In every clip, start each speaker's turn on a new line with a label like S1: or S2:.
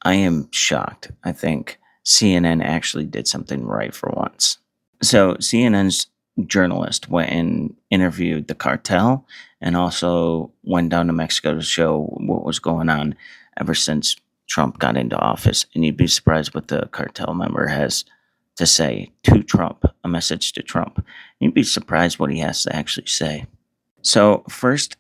S1: I am shocked. I think CNN actually did something right for once. So CNN's journalist went and interviewed the cartel and also went down to Mexico to show what was going on ever since Trump got into office. And you'd be surprised what the cartel member has to say to Trump, a message to Trump. You'd be surprised what he has to actually say. So first,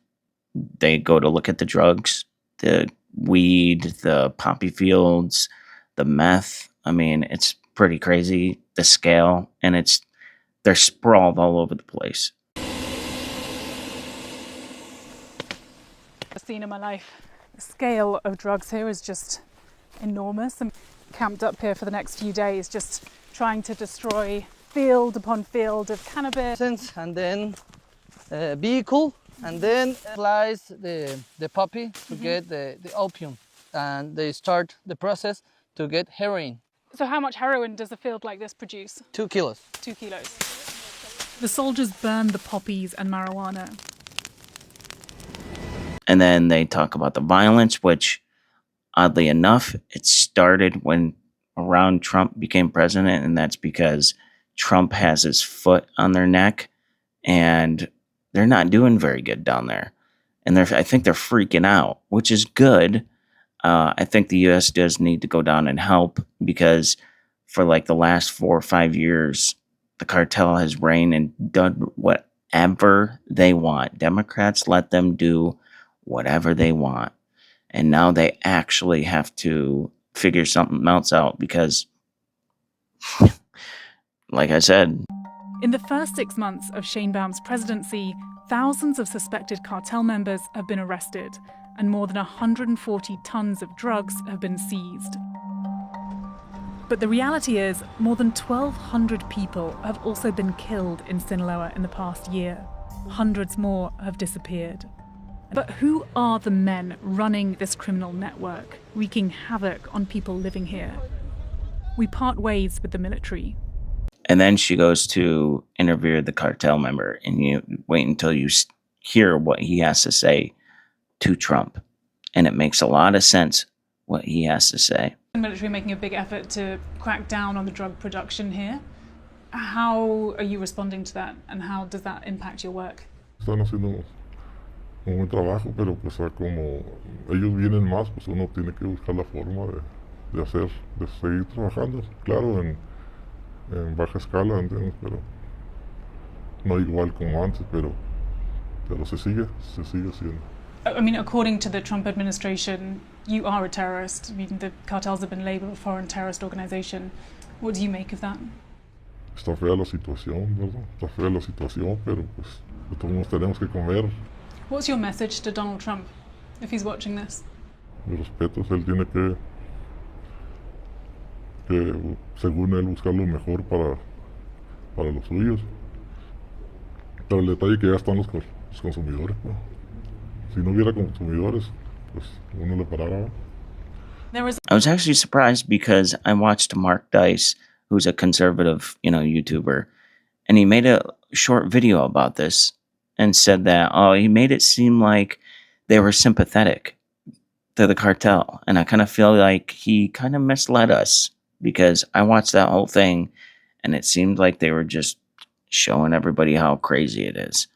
S1: they go to look at the drugs, the weed, the poppy fields, the meth. I mean, it's pretty crazy, the scale, and they're sprawled all over the place.
S2: I've seen in my life. The scale of drugs here is just enormous. I'm camped up here for the next few days, just trying to destroy field upon field of cannabis.
S3: And then vehicle, and then slice the poppy to get the opium, and they start the process to get heroin.
S2: So how much heroin does a field like this produce?
S3: 2 kilos.
S2: 2 kilos. The soldiers burn the poppies and marijuana.
S1: And then they talk about the violence, which, oddly enough, it started when around Trump became president, and that's because Trump has his foot on their neck, and they're not doing very good down there. And I think they're freaking out, which is good. I think the U.S. does need to go down and help, because for like the last 4 or 5 years, the cartel has reigned and done whatever they want. Democrats let them do whatever they want. And now they actually have to figure something else out because, like I said,
S2: in the first 6 months of Sheinbaum's presidency, thousands of suspected cartel members have been arrested, and more than 140 tons of drugs have been seized. But the reality is, more than 1,200 people have also been killed in Sinaloa in the past year. Hundreds more have disappeared. But who are the men running this criminal network, wreaking havoc on people living here? We part ways with the military.
S1: And then she goes to interview the cartel member, and you wait until you hear what he has to say to Trump. And it makes a lot of sense what he has to say.
S2: The military making a big effort to crack down on the drug production here. How are you responding to that, and how does that impact your work?
S4: Están haciendo un buen trabajo, pero pues como ellos vienen más, pues uno tiene que buscar la forma de seguir trabajando. Claro, en baja escala, ¿entiendes? Pero no igual como antes, pero se sigue haciendo.
S2: I mean, according to the Trump administration, you are a terrorist. I mean, the cartels have been labeled a foreign terrorist organization. What do you make of that?
S4: Está fea la situación, ¿verdad? Está fea la situación, pero pues todos tenemos que comer.
S2: What's your message to Donald Trump, if he's watching this?
S4: Mis respetos, él tiene que según él, buscar lo mejor para los suyos. Pero el detalle que ya están los consumidores, ¿no? Si no hubiera consumidores, pues uno le parara.
S1: I was actually surprised because I watched Mark Dice, who's a conservative, YouTuber, and he made a short video about this and said that, he made it seem like they were sympathetic to the cartel. And I kind of feel like he kind of misled us, because I watched that whole thing and it seemed like they were just showing everybody how crazy it is.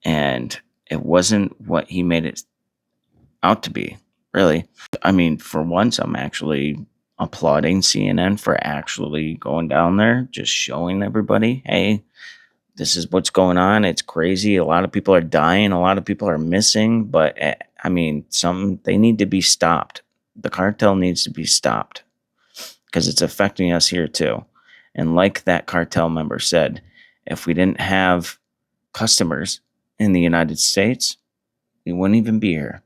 S1: And it wasn't what he made it out to be, really. I mean, for once, I'm actually applauding CNN for actually going down there, just showing everybody, hey, this is what's going on. It's crazy. A lot of people are dying. A lot of people are missing. But, I mean, they need to be stopped. The cartel needs to be stopped, because it's affecting us here too. And like that cartel member said, if we didn't have customers in the United States, we wouldn't even be here.